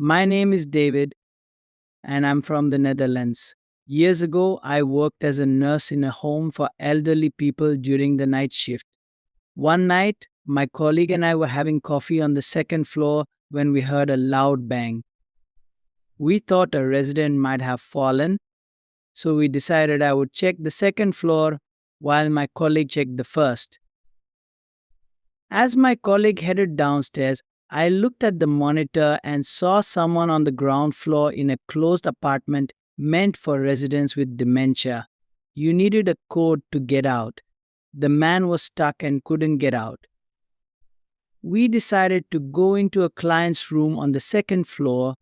My name is David and I'm from the Netherlands. Years ago, I worked as a nurse in a home for elderly people during the night shift. One night, my colleague and I were having coffee on the second floor when we heard a loud bang. We thought a resident might have fallen, so we decided I would check the second floor while my colleague checked the first. As my colleague headed downstairs, I looked at the monitor and saw someone on the ground floor in a closed apartment meant for residents with dementia. You needed a code to get out. The man was stuck and couldn't get out. We decided to go into a client's room on the second floor,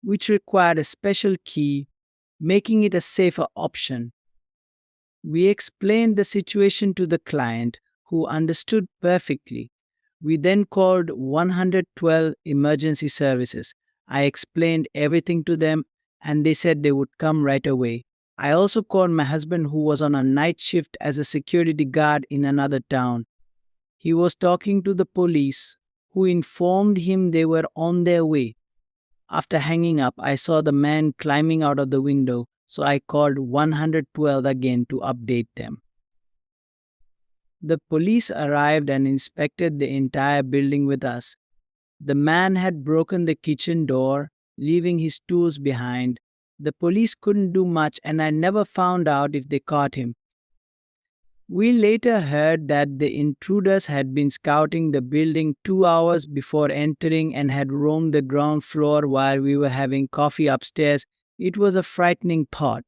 which required a special key, making it a safer option. We explained the situation to the client, who understood perfectly. We then called 112 emergency services. I explained everything to them and they said they would come right away. I also called my husband, who was on a night shift as a security guard in another town. He was talking to the police, who informed him they were on their way. After hanging up, I saw the man climbing out of the window, so I called 112 again to update them. The police arrived and inspected the entire building with us. The man had broken the kitchen door, leaving his tools behind. The police couldn't do much, and I never found out if they caught him. We later heard that the intruders had been scouting the building 2 hours before entering and had roamed the ground floor while we were having coffee upstairs. It was a frightening thought.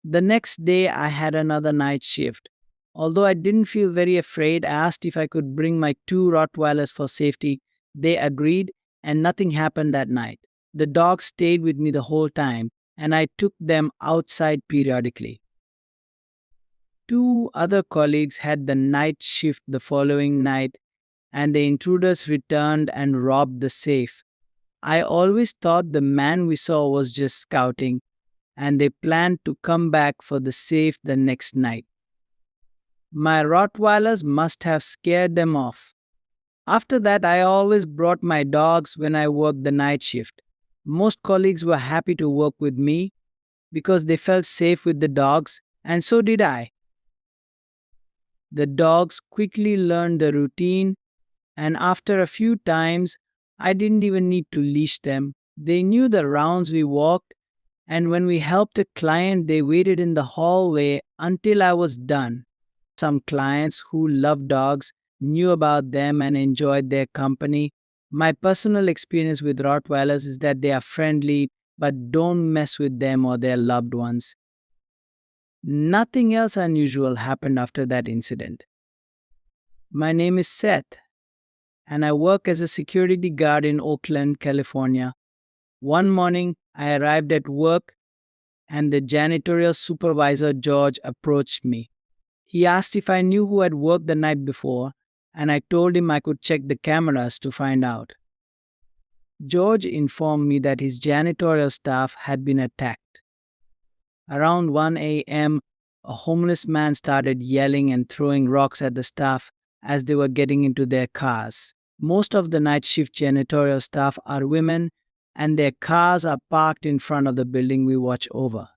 The next day, I had another night shift. Although I didn't feel very afraid, I asked if I could bring my two Rottweilers for safety. They agreed, and nothing happened that night. The dogs stayed with me the whole time, and I took them outside periodically. Two other colleagues had the night shift the following night, and the intruders returned and robbed the safe. I always thought the man we saw was just scouting, and they planned to come back for the safe the next night. My Rottweilers must have scared them off. After that, I always brought my dogs when I worked the night shift. Most colleagues were happy to work with me because they felt safe with the dogs, and so did I. The dogs quickly learned the routine, and after a few times, I didn't even need to leash them. They knew the rounds we walked, and when we helped a client, they waited in the hallway until I was done. Some clients who love dogs knew about them and enjoyed their company. My personal experience with Rottweilers is that they are friendly, but don't mess with them or their loved ones. Nothing else unusual happened after that incident. My name is Seth, and I work as a security guard in Oakland, California. One morning, I arrived at work, and the janitorial supervisor, George, approached me. He asked if I knew who had worked the night before, and I told him I could check the cameras to find out. George informed me that his janitorial staff had been attacked. Around 1 a.m., a homeless man started yelling and throwing rocks at the staff as they were getting into their cars. Most of the night shift janitorial staff are women, and their cars are parked in front of the building we watch over.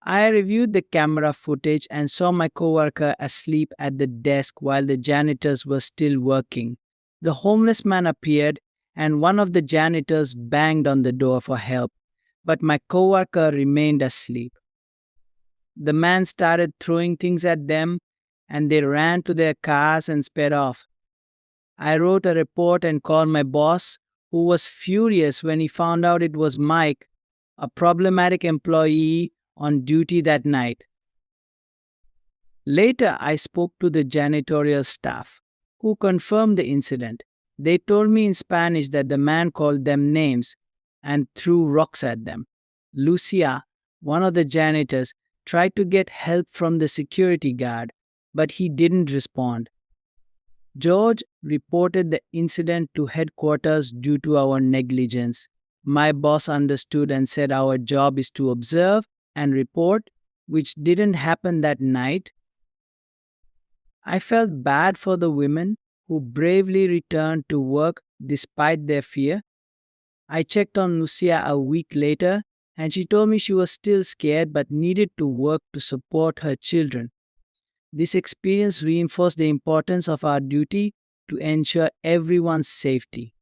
I reviewed the camera footage and saw my coworker asleep at the desk while the janitors were still working. The homeless man appeared, and one of the janitors banged on the door for help, but my coworker remained asleep. The man started throwing things at them, and they ran to their cars and sped off. I wrote a report and called my boss, who was furious when he found out it was Mike, a problematic employee on duty that night. Later, I spoke to the janitorial staff, who confirmed the incident. They told me in Spanish that the man called them names and threw rocks at them. Lucia, one of the janitors, tried to get help from the security guard, but he didn't respond. George reported the incident to headquarters due to our negligence. My boss understood and said our job is to observe and report, which didn't happen that night. I felt bad for the women who bravely returned to work despite their fear. I checked on Lucia a week later, and she told me she was still scared but needed to work to support her children. This experience reinforced the importance of our duty to ensure everyone's safety.